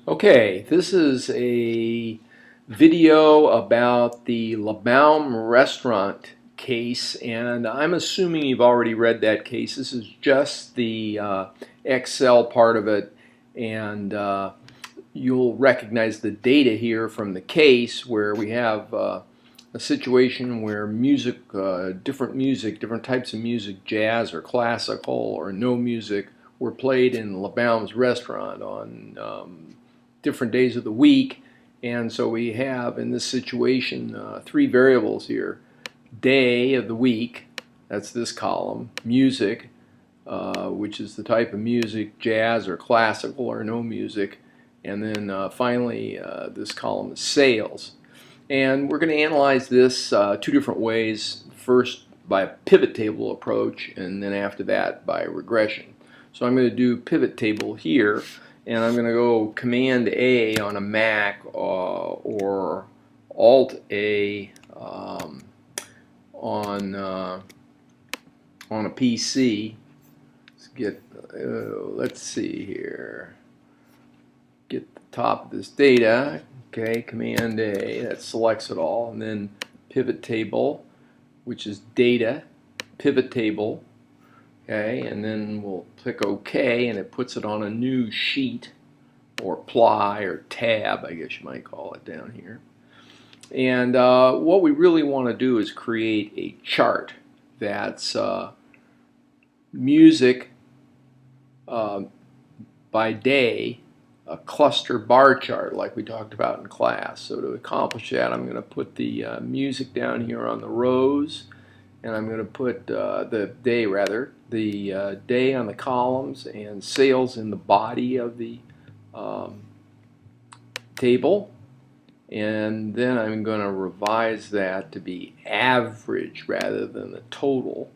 Okay, this is a video about the Labaume restaurant case, and I'm assuming you've already read that case. This is just the Excel part of it, and you'll recognize the data here from the case where we have a situation where different types of music, jazz or classical or no music, were played in Labaume's restaurant on different days of the week. And so we have in this situation three variables here: day of the week, that's this column; music, which is the type of music, jazz or classical or no music; and then finally this column is sales. And we're going to analyze this two different ways: first by a pivot table approach, and then after that by regression. So I'm going to do pivot table here, and I'm going to go Command A on a Mac or Alt A on a PC. Let's see here. Get the top of this data. Okay, Command A, that selects it all, and then pivot table, which is data, pivot table. Okay, and then we'll click OK, and it puts it on a new sheet, or ply, or tab, I guess you might call it, down here. And what we really want to do is create a chart that's music by day, a cluster bar chart like we talked about in class. So to accomplish that, I'm going to put the music down here on the rows, and I'm going to put the day on the columns, and sales in the body of the table. And then I'm going to revise that to be average rather than the total.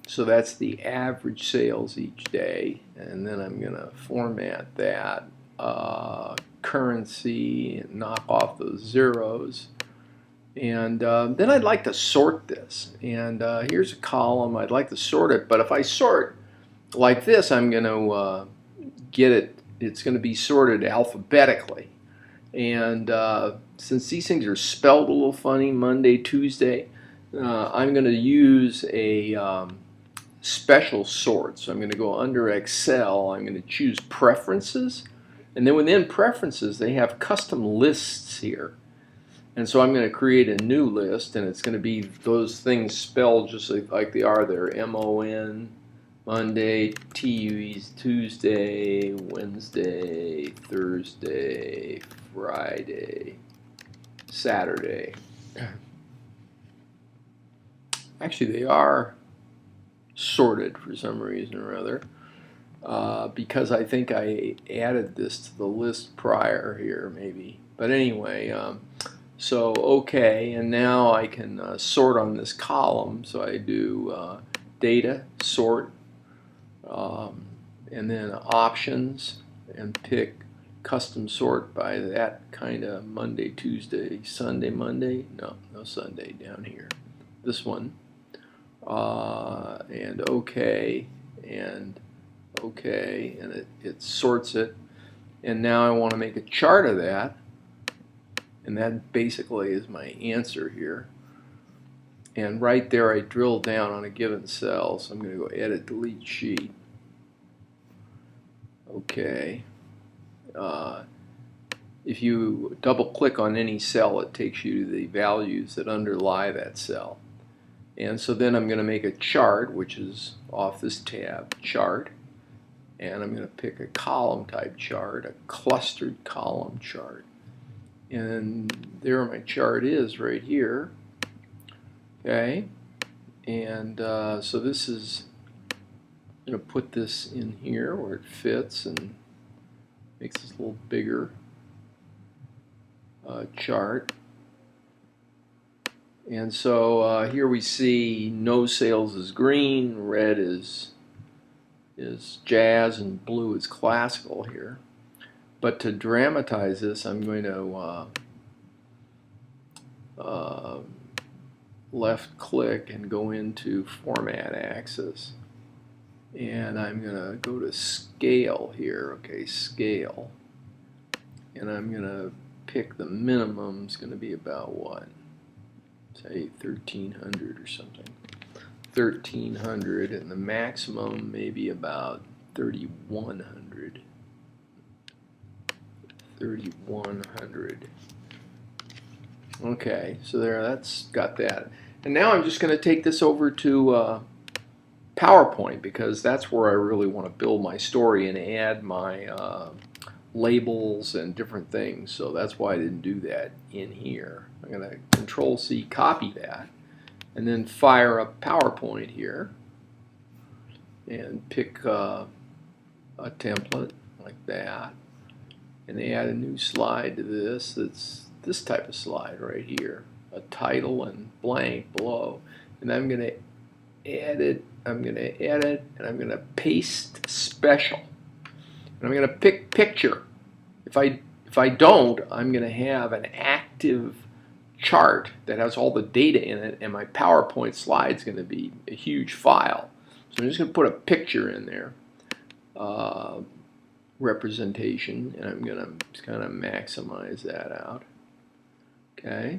So that's the average sales each day, and then I'm going to format that currency and knock off those zeros. And then I'd like to sort this, and here's a column. I'd like to sort it, but if I sort like this, I'm going to it's going to be sorted alphabetically. And since these things are spelled a little funny, Monday, Tuesday, I'm going to use a special sort. So I'm going to go under Excel, I'm going to choose Preferences, and then within Preferences they have custom lists here. And so I'm going to create a new list, and it's going to be those things spelled just like they are there: M-O-N, Monday, T-U-E's, Tuesday, Wednesday, Thursday, Friday, Saturday. Actually, they are sorted for some reason or other, because I think I added this to the list prior here, maybe. But anyway, so okay, and now I can sort on this column. So I do data, sort, and then options, and pick custom sort by that kind of Monday, Tuesday, Sunday, Monday. No Sunday down here. This one. And OK, and OK, and it sorts it. And now I want to make a chart of that, and that basically is my answer here. And right there I drill down on a given cell, so I'm going to go Edit, Delete Sheet. OK. If you double click on any cell, it takes you to the values that underlie that cell. And so then I'm going to make a chart, which is off this tab, Chart, and I'm going to pick a column type chart, a clustered column chart. And there my chart is right here. Okay, and so this is, I'm going to put this in here where it fits and makes this a little bigger chart. And so here we see no sales is green, red is jazz, and blue is classical here. But to dramatize this, I'm going to left click and go into Format Axis, and I'm going to go to Scale here. Okay, Scale. and I'm going to pick the minimum is going to be about what? Say 1300 or something. 1300, and the maximum maybe about 3100. 3100. Okay, so there, that's got that. And now I'm just going to take this over to PowerPoint, because that's where I really want to build my story and add my labels and different things. So that's why I didn't do that in here. I'm going to Control-C, copy that, and then fire up PowerPoint here and pick a template like that, and add a new slide to this. That's this type of slide right here, a title and blank below, and I'm going to add it. I'm going to edit, and I'm going to paste special, and I'm going to pick picture. If I don't, I'm going to have an active chart that has all the data in it, and my PowerPoint slide is going to be a huge file. So I'm just going to put a picture in there, representation, and I'm going to kind of maximize that out. Okay,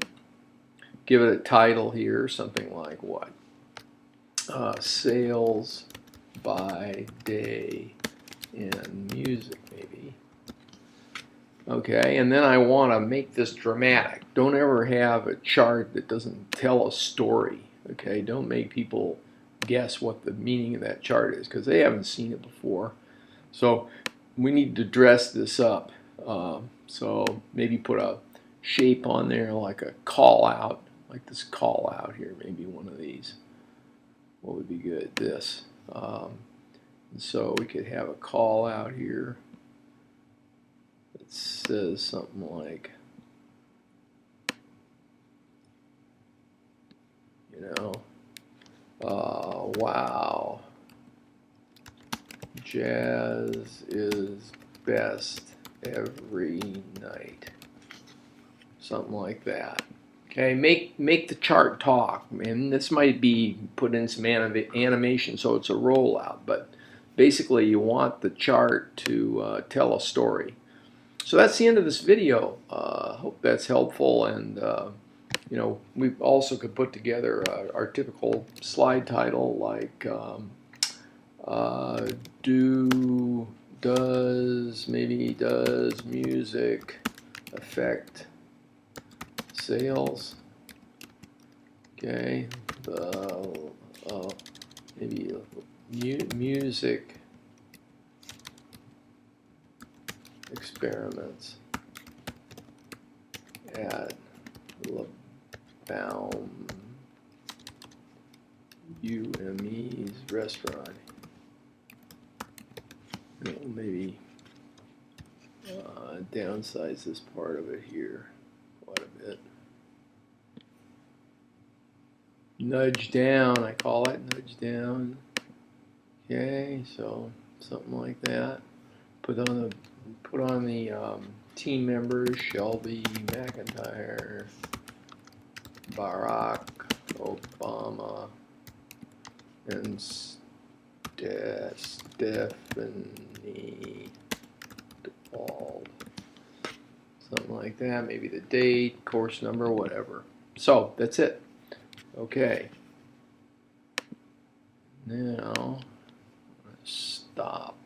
give it a title here, something like what? Sales by day in music, maybe. Okay, and then I want to make this dramatic. Don't ever have a chart that doesn't tell a story. Okay, don't make people guess what the meaning of that chart is, because they haven't seen it before. So we need to dress this up. So maybe put a shape on there, like a call out, like this call out here, maybe one of these. What would be good? This. So we could have a call out here. It says something like, wow, jazz is best every night. Something like that. Okay, make the chart talk, and this might be put in some animation so it's a rollout, but basically you want the chart to tell a story. So that's the end of this video. Hope that's helpful, and we also could put together our typical slide title, like does music affect sales? Okay, maybe music experiments at Labaume UME's restaurant. Maybe downsize this part of it here quite a bit. Nudge down, I call it, nudge down. Okay, so something like that. Put on the team members: Shelby, McIntyre, Barack Obama, and Stephanie DePaul. Something like that. Maybe the date, course number, whatever. So that's it. Okay. Now stop.